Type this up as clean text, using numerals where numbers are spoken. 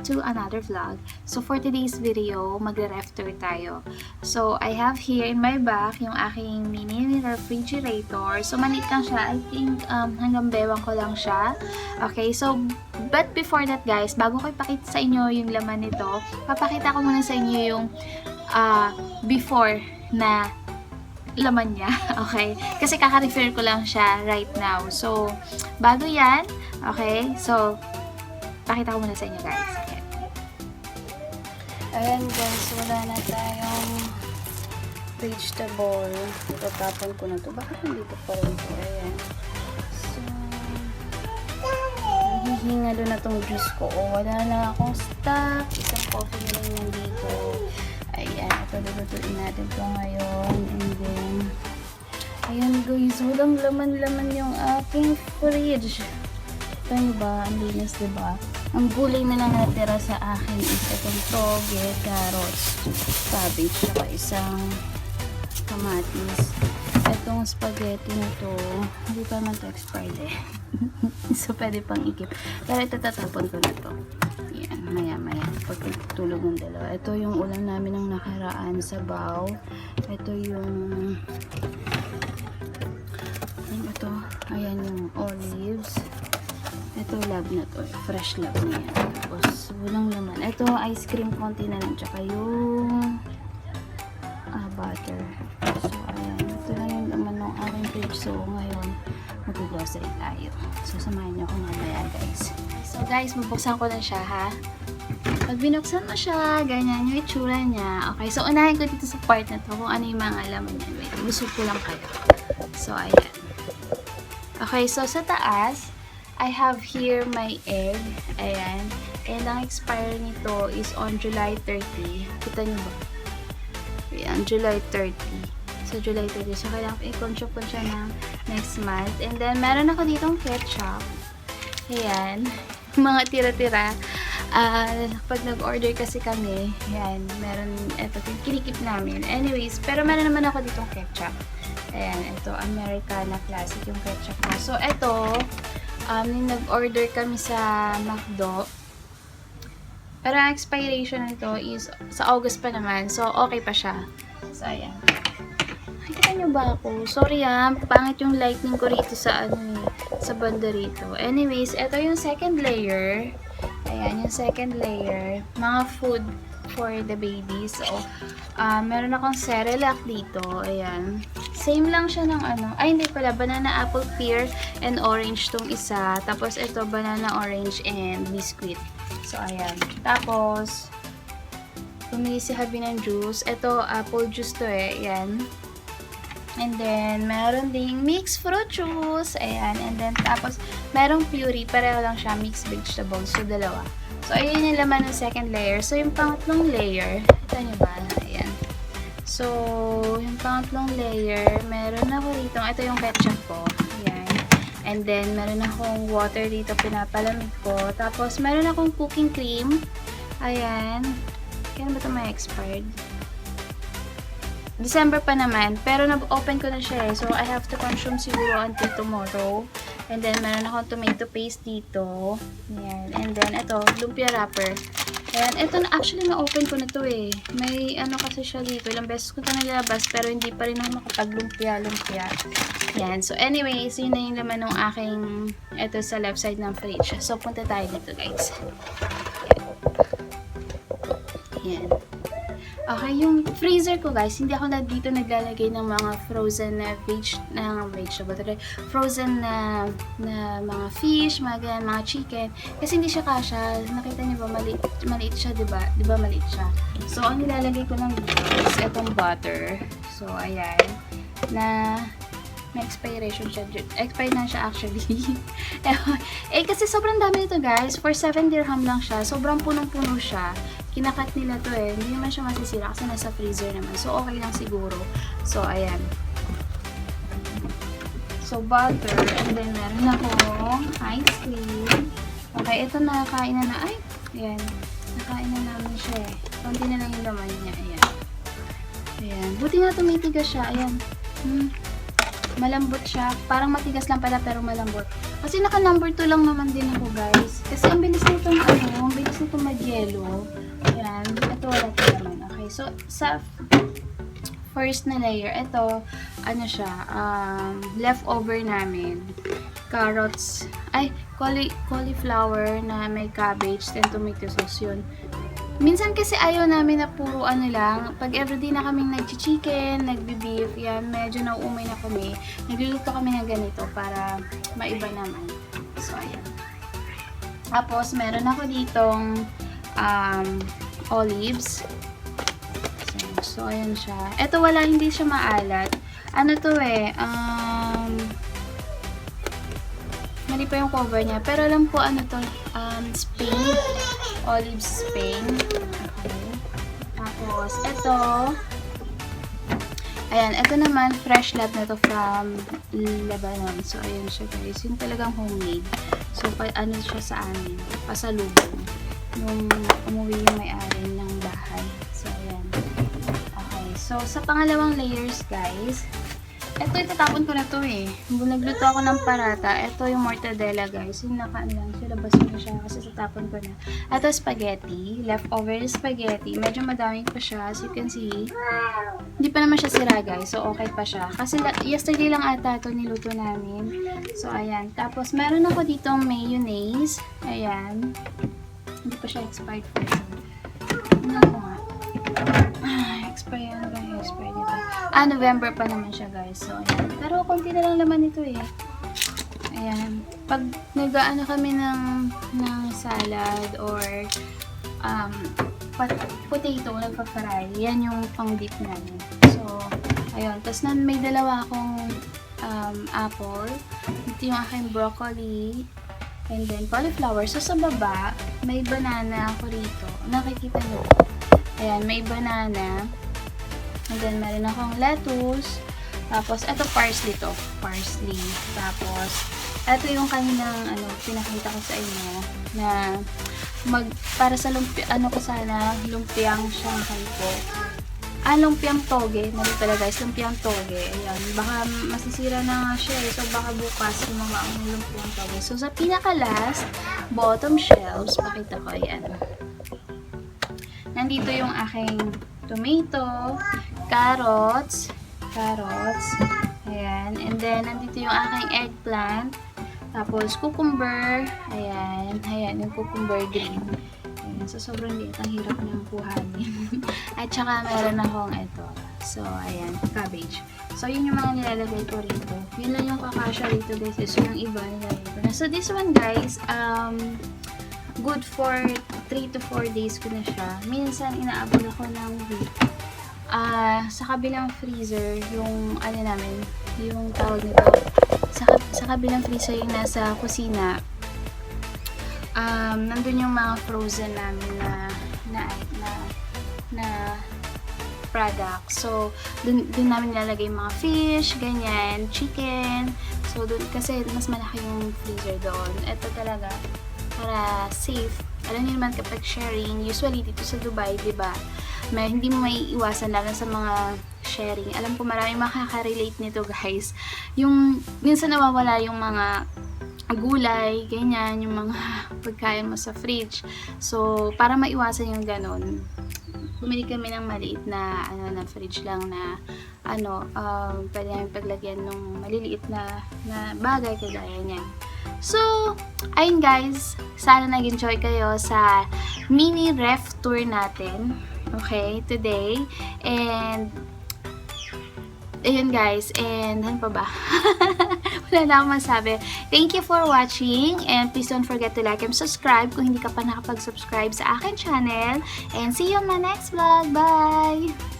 to another vlog. So for today's video, magre-ref tour tayo. So I have here in my back yung aking mini refrigerator. So maliit lang siya. I think hanggang bewang ko lang siya. Okay, so but before that guys, bago ko ipakita sa inyo yung laman nito, papakita ko muna sa inyo yung before na laman niya. Okay? Kasi kaka-refer ko lang siya right now. So, bago yan. Okay? So, pakita ko muna sa inyo guys. Okay. Ayan guys, wala na tayong vegetable. Tatapon ko na to. Bakit nandito pa rin ito? Ayan. So, hihingalo na tong juice ko. Wala na akong stock. Isang coffee na lang nandito. Ayan, ito lulutuin natin ito ngayon. And then, ayan guys, walang laman-laman yung aking fridge. Ito nyo ba? Ang linis, diba? Ang gulay na lang natira sa akin is itong toge, carrots, cabbage, saka isang kamatis. Itong spaghetti na to, hindi pa man to expired eh. So, pwede pang ikip. Pero ito tatapon ko na to. Yan, maya-maya. Pagtulog ng dalawa. Ito yung ulam namin ng nakaraan sa baw. Ito yung ito. Ayan yung olives. Ito lab na to. Fresh lab na yan. Tapos, walang laman. Ito, ice cream konti na lang. Tsaka yung butter. So, ayan. Ito lang yung laman ng aking fridge. So, ngayon, mag-grocery tayo. So, samahan niyo ako mamaya, guys. So guys, mabuksan ko na siya ha. Pag binuksan mo siya, ganyan yung itsura niya. Okay, so unahin ko dito sa part na to kung ano yung mga laman niya. Wait, busog ko lang kayo. So, ayan. Okay, so sa taas, I have here my egg. Ayan. And ang expire nito is on July 30. Kita niyo ba? Ayan, July 30. So, July 30. So, kailangan i-consume ko siya ng next month. And then, meron ako ditong ketchup. Ayan. Mga tira-tira. Pag nag-order kasi kami, ayan, meron, eto, kinikip namin. Anyways, pero meron naman ako ditong ketchup. Ayan, ito, Americana Classic yung ketchup na. So, eto, yung nag-order kami sa McDo. Pero ang expiration nito is sa August pa naman. So, okay pa siya. So, ayan. Nakikita nyo ba ako? Sorry pangit yung lighting ko rito sa sa banda rito. Anyways, ito yung second layer. Ayan, yung second layer. Mga food for the baby. So, meron akong Cerelac dito. Ayan. Same lang siya ng ay hindi pala, banana apple pear and orange tong isa. Tapos ito, banana orange and biscuit. So, ayan. Tapos, pumili si Habi ng juice. Ito, apple juice to eh. Ayan. And then, meron ding mixed fruit juice. Ayan. And then, tapos, merong puree. Pareho lang siya. Mixed vegetables. So, dalawa. So, ayan yung laman ng second layer. So, yung pangatlong layer, ito nyo ba? Ayan. So, yung pangatlong layer, meron ako dito. Ito yung ketchup ko. Ayan. And then, meron akong water dito. Pinapalamig ko. Tapos, meron akong cooking cream. Ayan. Kailan ba ito may expired? December pa naman, pero nag-open ko na siya eh. So, I have to consume siguro until tomorrow. And then, meron akong tomato paste dito. Ayan. And then, ito, lumpia wrapper. Ayan. Ito, actually, na-open ko na to eh. May kasi siya dito. Ilang beses ko ito nilabas, pero hindi pa rin ako makapag-lumpia. Ayan. So, anyways, yun na yung laman ng aking, ito sa left side ng fridge. So, punta tayo dito, guys. Ayan. Okay, yung freezer ko guys, hindi ako na dito naglalagay ng mga frozen na frozen na mga fish, mga chicken. Kasi hindi siya kasha. Nakita niyo ba, maliit siya, diba? Diba maliit siya? So, ang nilalagay ko lang dito is itong butter. So, ayan. Na may expiration siya. Expired na siya actually. Kasi sobrang dami nito guys. For 7 dirham lang siya. Sobrang punong-puno siya. Kinakat nila to eh. Hindi naman siya masisira kasi nasa freezer naman. So, okay lang siguro. So, ayan. So, butter. And then, meron akong ice cream. Okay, ito nakakain na. Ay, ayan. Nakain na namin siya eh. Kunti na lang yung laman niya. Ayan. Ayan. Buti nga tumitigas siya. Ayan. Malambot siya. Parang matigas lang pala pero malambot. Kasi naka number 2 lang naman din ako guys. Kasi ang bilis nitong ang bilis nitong mag-yellow. Ayan. Ito wala pa naman. Okay. So, sa first na layer, ito, ano siya, leftover namin. Carrots, cauliflower na may cabbage, then tomato sauce yun. Minsan kasi ayaw namin na puro ano lang. Pag everyday na kaming nag-chicken, nagbi-beef, yan, medyo nauumay na kami. Nagluluto kami ng ganito para maiba naman. So, ayan. Tapos, meron ako ditong olives. So, ayan siya. Ito wala, hindi siya maalat. Ano to mali pa yung cover niya. Pero alam ko ano to, Spain. Olives Spain. Okay. Tapos, ito. Ayan, ito naman, fresh lab na to from Lebanon. So, ayan siya guys. Yung talagang homemade. So, ano siya sa amin. Pasalubong. Nung umuwi yung may-ari ng bahay. So, ayan. Okay. So, sa pangalawang layers guys, ito, itatapon ko na to Nagluto ako ng parata. Ito yung mortadella, guys. Yung nakaano lang siya. Labas ko na siya kasi tatapon ko na. Ito, spaghetti. Leftover spaghetti. Medyo madami pa siya. As you can see. Hindi pa naman siya sira, guys. So, okay pa siya. Kasi yesterday lang ata ito niluto namin. So, ayan. Tapos, meron ako ditong mayonnaise. Ayan. Hindi pa siya expired for sure. Ano ko nga? Expired na ba? Expired nito. November pa naman siya guys. So, ayan. Pero konti na lang laman nito Ayan. Pag nag-ano kami ng salad or potato, nagpa-fry, yan yung pang-dip namin. So, ayun. Tapos may dalawa akong apple. Ito yung aking broccoli. And then, cauliflower. So, sa baba, may banana ako rito. Nakikita nyo. Ayan, may banana. And then, meron akong lettuce. Tapos, ito parsley to. Parsley. Tapos, ito yung kaninang, pinakita ko sa inyo na para sa lumpia, lumpiang Shanghai po. Lumpiang toge. Mali pala guys, lumpiang toge. Ayan, baka masisira na nga siya So, baka bukas gumawa ang lumpiang toge. So, sa pinaka-last, bottom shelves, pakita ko, ayan. Nandito yung aking tomato, carrots, ayan, and then nandito yung aking eggplant, tapos cucumber, ayan, yung cucumber green, ayan, so sobrang liit, ang hirap niyang kuhanin, at saka meron akong ito, so ayan, cabbage, so yun yung mga nilalagay ko rito, yun lang yung kakasya rito guys, so yung iba nilalagay ko na, so this one guys, good for 3 to 4 days ko na siya. Minsan, inaabot ako ng week. Sa kabilang freezer, yung, namin, yung tawag nito, sa kabilang freezer yung nasa kusina, nandun yung mga frozen namin na product. So, dun namin nilalagay mga fish, ganyan, chicken. So, dun, kasi mas malaki yung freezer doon. Ito talaga, para safe. Alam niyo naman kapag sharing, usually dito sa Dubai, diba? Hindi mo may iwasan lalo sa mga sharing. Alam ko maraming makaka-relate nito guys. Yung, minsan nawawala yung mga gulay, ganyan, yung mga pagkain mo sa fridge. So, para maiwasan yung ganun, bumili kami ng maliit na, na fridge lang na, pwede namin paglagyan ng maliliit na bagay kagaya niyan. So, ayun guys, sana nag-enjoy kayo sa mini ref tour natin, okay, today, and ayun guys, and ano pa ba? Wala na akong masabi. Thank you for watching, and please don't forget to like and subscribe kung hindi ka pa nakapag-subscribe sa akin channel, and see you on my next vlog. Bye!